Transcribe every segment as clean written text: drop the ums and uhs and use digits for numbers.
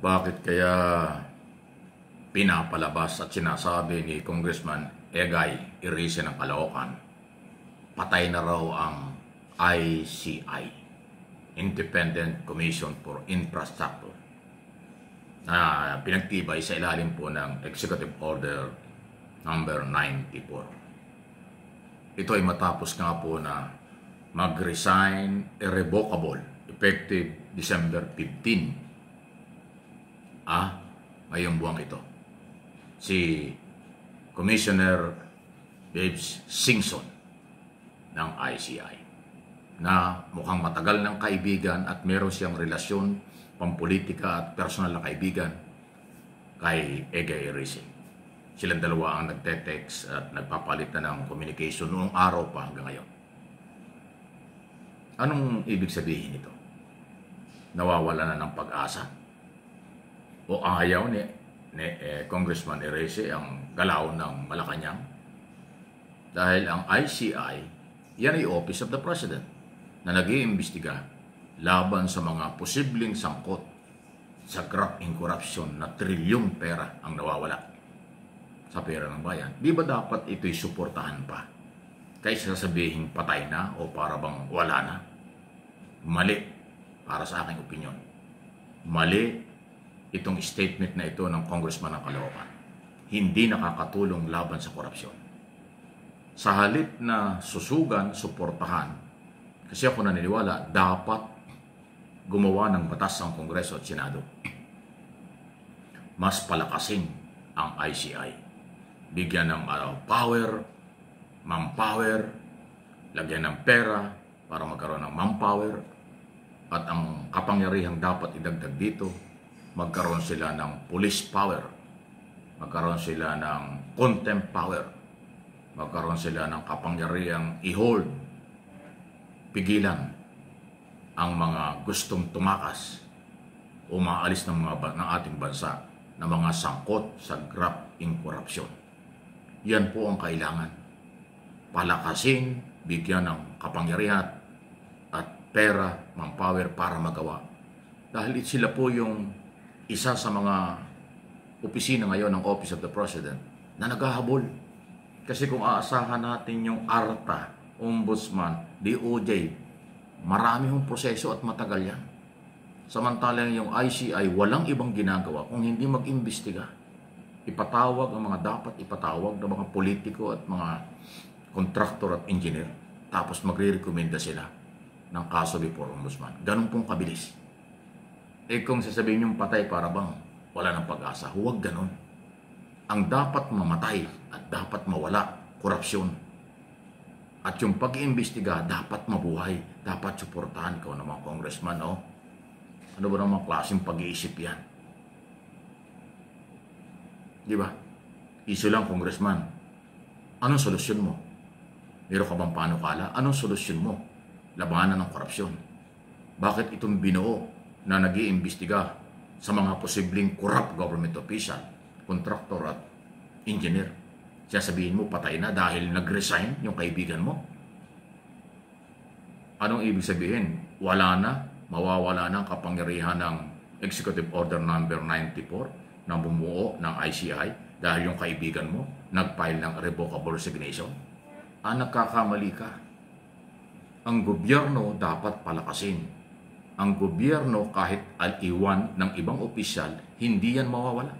Bakit kaya pinapalabas at sinasabi ni Congressman Egay Erice ng Caloocan, patay na raw ang ICI, Independent Commission for Infrastructure, na pinagtibay sa ilalim po ng Executive Order number 94. Ito ay matapos nga po na mag-resign irrevocable effective December 15. Ngayong buwang ito, si Commissioner Babes Singson ng ICI, na mukhang matagal ng kaibigan at meron siyang relasyon pampolitika at personal na kaibigan kay Egay Erice. Silang dalawa ang nagte-text at nagpapalit na ng communication noong araw pa hanggang ngayon. Anong ibig sabihin nito? Nawawala na ng pag-asa? O ayaw ni Congressman Erice ang galaw ng Malacanang? Dahil ang ICI, yan ay Office of the President na nag-iimbestiga laban sa mga posibleng sangkot sa graft in corruption na trilyong pera ang nawawala sa pera ng bayan. Di ba dapat ito'y suportahan pa kaysa sabihin patay na o para bang wala na? Mali para sa aking opinion. Mali itong statement na ito ng Congressman ng Caloocan. Hindi nakakatulong laban sa korupsyon. Sa halip na susugan, suportahan, kasi ako naniniwala, dapat gumawa ng batas ang Kongreso at Senado. Mas palakasin ang ICI. Bigyan ng power, manpower, lagyan ng pera para magkaroon ng manpower, at ang kapangyarihang dapat idagdag dito, magkaroon sila ng police power, magkaroon sila ng contempt power, magkaroon sila ng kapangyarihang i-hold, pigilan ang mga gustong tumakas o maalis ng ating bansa na mga sangkot sa graft in corruption. Yan po ang kailangan. Palakasin, bigyan ng kapangyarihan at pera, manpower para magawa. Dahil sila po yung isa sa mga opisina ngayon ng Office of the President na naghahabol. Kasi kung aasahan natin yung ARTA, Ombudsman, DOJ, marami yung proseso at matagal yan. Samantalang yung ICI, walang ibang ginagawa kung hindi mag-imbestiga. Ipatawag ang mga dapat ipatawag ng mga politiko at mga contractor at engineer, tapos magre-recommenda sila ng kaso before Ombudsman. Ganun pong kabilis. Kung sasabihin yung patay para bang wala ng pag-asa, huwag ganun. Ang dapat mamatay at dapat mawala, korupsyon. At yung pag-iimbestiga, dapat mabuhay, dapat suportahan ko ng mga congressman, no? Ano ba namang klaseng pag-iisip yan? Di ba? Iso lang, congressman. Anong solusyon mo? Meron ka bang panukala? Anong solusyon mo? Labanan ng korupsyon. Bakit itong binuo na nag-iimbestiga sa mga posibleng corrupt government official, contractor at engineer? Sasabihin mo patay na dahil nag-resign yung kaibigan mo? Anong ibig sabihin? Wala na, mawawala na ang kapangyarihan ng Executive Order number 94 na bumuo ng ICI dahil yung kaibigan mo nag-file ng revocable resignation? Nagkakamali ka. Ang gobyerno dapat palakasin. Ang gobyerno, kahit al-iwan ng ibang opisyal, hindi yan mawawala.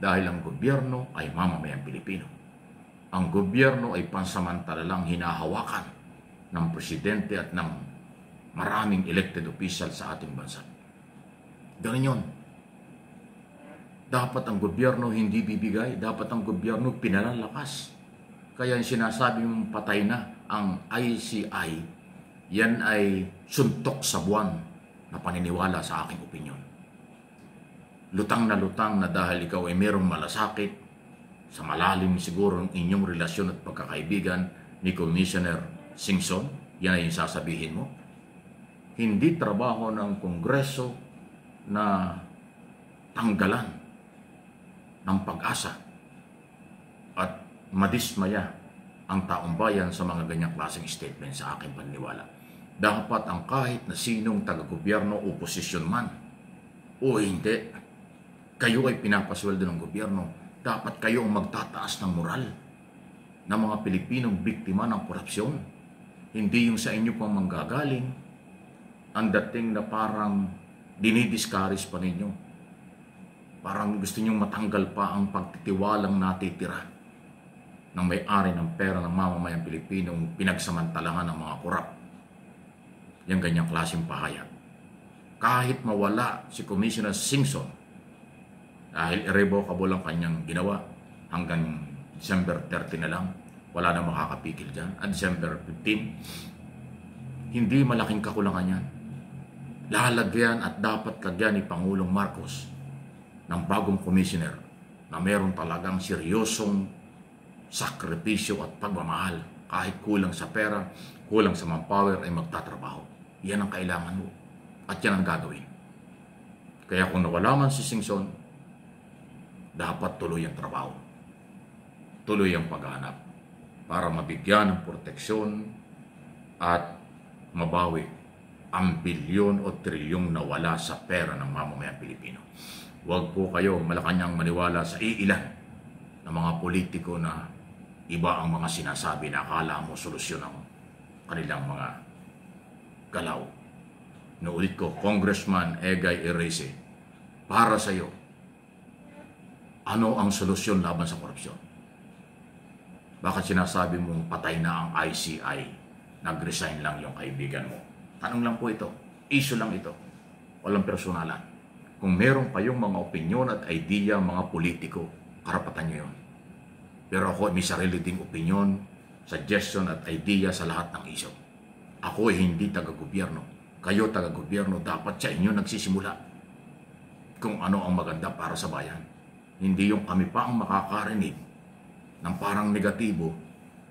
Dahil ang gobyerno ay mamamayang Pilipino. Ang gobyerno ay pansamantalalang hinahawakan ng presidente at ng maraming elected official sa ating bansa. Ganun yun. Dapat ang gobyerno hindi bibigay. Dapat ang gobyerno pinalalakas. Kaya yung sinasabi mong patay na ang ICI, yan ay suntok sa buwan na paniniwala sa aking opinyon. Lutang na dahil ikaw ay merong malasakit, sa malalim siguro ng inyong relasyon at pagkakaibigan ni Commissioner Singson, yan ay yung sasabihin mo. Hindi trabaho ng Kongreso na tanggalan ng pag-asa at madismaya ang taong bayan sa mga ganyang klaseng statement sa aking paniniwala. Dapat ang kahit na sinong taga-gobyerno o posisyon man o hindi, Kayo ay pinapasweldo ng gobyerno. Dapat kayo ang magtataas ng moral ng mga Pilipinong biktima ng korupsyon. Hindi yung sa inyo pang manggagaling ang dating na parang dinidiscourage pa ninyo. Parang gusto nyong matanggal pa ang pagtitiwalang natitira ng may-ari ng pera ng mamamayang Pilipinong pinagsamantalangan ng mga korap. Yung ganyang klaseng pahayag. Kahit mawala si Commissioner Singson dahil irrevocable ang kanyang ginawa hanggang December 30 na lang, wala na makakapigil dyan. At December 15, hindi malaking kakulangan yan. Lalagyan at dapat lagyan ni Pangulong Marcos ng bagong commissioner na meron talagang seryosong sakripisyo at pagmamahal. Kahit kulang sa pera, kulang sa manpower ay magtatrabaho. Yan ang kailangan mo. At yan ang gagawin. Kaya kung nawala man si Singson, dapat tuloy ang trabaho. Tuloy ang paghahanap para mabigyan ng proteksyon at mabawi ang bilyon o trilyong nawala sa pera ng mamamayang Pilipino. Huwag po kayo malakanyang maniwala sa iilan ng mga politiko na iba ang mga sinasabi na akala mo solusyon ang kanilang mga galaw. Naulit ko, Congressman Egay Erese, para sa iyo, ano ang solusyon laban sa korupsyon? Bakit sinasabi mong patay na ang ICI, nag-resign lang yung kaibigan mo? Tanong lang po ito, issue lang ito, walang personalan. Kung meron kayong mga opinyon at idea, mga politiko, karapatan nyo yun. Pero ako may sarili ding opinyon, suggestion at idea sa lahat ng issue. Ako ay hindi taga-gobyerno. Kayo taga-gobyerno, dapat sa inyo nagsisimula kung ano ang maganda para sa bayan. Hindi yung kami pa ang makakarinig ng parang negatibo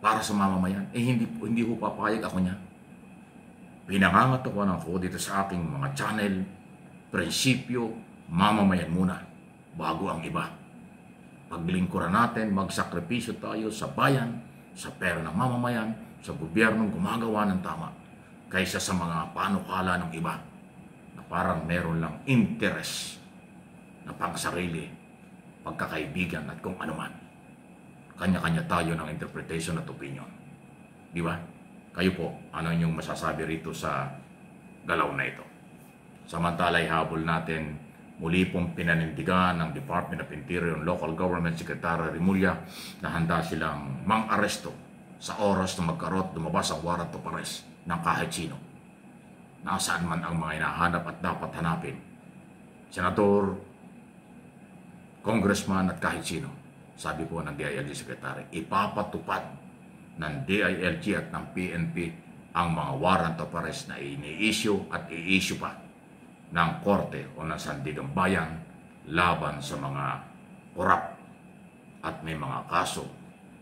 para sa mamamayan. Hindi ko papayag ako niya. Pinangangatawanan ko dito sa aking mga channel, prinsipyo, mamamayan muna bago ang iba. Paglingkuran natin, magsakripisyo tayo sa bayan, sa pera ng mamamayan, sa gobyernong gumagawa ng tama, kaysa sa mga panukala ng iba na parang meron lang interest na pangsarili, pagkakaibigan at kung ano man. Kanya-kanya tayo ng interpretation at opinion. Di ba? Kayo po, ano inyong masasabi rito sa galaw na ito? Samantala habol natin, muli pong pinanindigan ng Department of Interior and Local Government Secretary Remulla na handa silang mang-aresto sa oras na magkarot lumabas ang warrant of arrest ng kahit sino. Nasaan man ang mga hinahanap at dapat hanapin. Senador, Congressman at kahit sino. Sabi po ng DILG Secretary, ipapatupad ng DILG at ng PNP ang mga warrant of arrest na ini-issue at i-issue pa ng korte o ng sandigang bayan laban sa mga korap at may mga kaso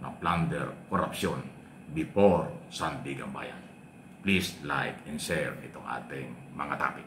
ng plunder, korupsyon before sandigang bayan. Please like and share itong ating mga topic.